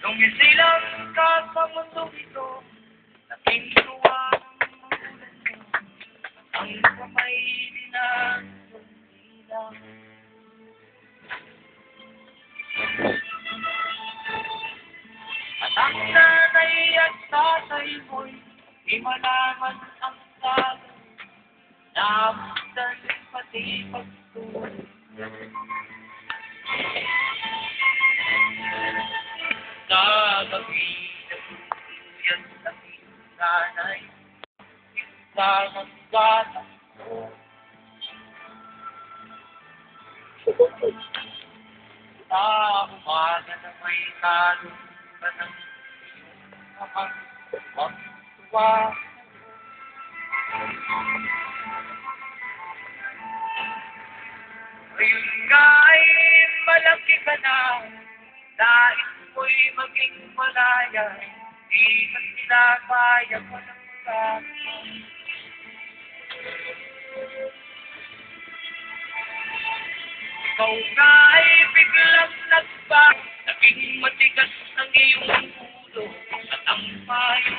Nung isilang ka sa mundo ito, naging tuwa ng magulang mo, ang kamay dinang at ang nanay at tatay mo'y di malaman ang sabi, naabutan pati pagtulog. Gagabi na tuluyan sa nanay, isa ng bata mo. Sa umaga na may talong ka ng iyong amang magtuwa. Ngayon nga ay malaki ka na, nais mo'y maging malaya, di man pinapaya mo ng sabi. Ikaw nga ay biglang nagbago, naging matigas ang iyong ulo, at ang payo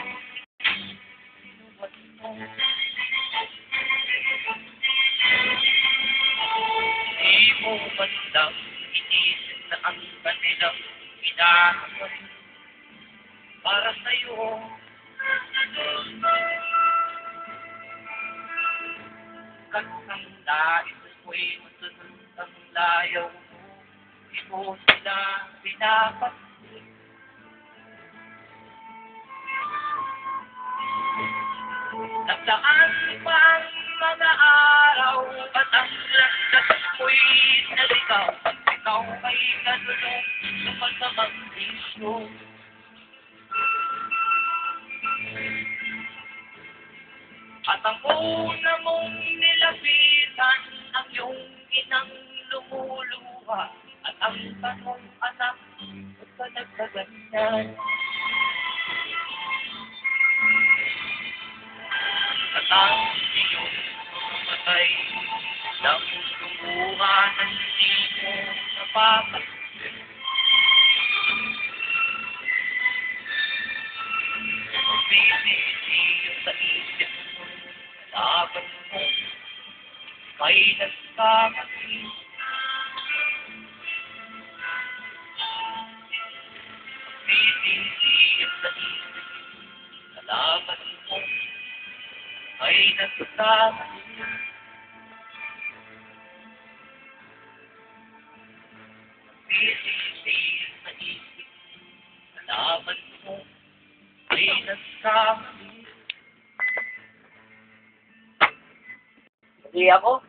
sinuwat mo. Di mo man lang inisip na ang kanilang ginagawa para sa'yo. Kasang nais mo'y masunod ang layaw mo, di mo sila pinapansin. Nagdaan pa ang mga araw at ang landas mo'y naligaw, ikaw ay nalulong sa masamang isyo. At ang una mong nilapitan ang iyong inang lumuluha, at ang tanong, anak, ba't ka nagkaganyan? At ang iyong matay ng lumuha ng hindi mo napapansin. Magbibisiyo sa isip mo, laban mo, may nagkamali. Magbibisiyo sa isip mo, laban mo, may nagkamali. Magbibisiyo sa isip mo, laban mo, may nagkamali. Hindi ako.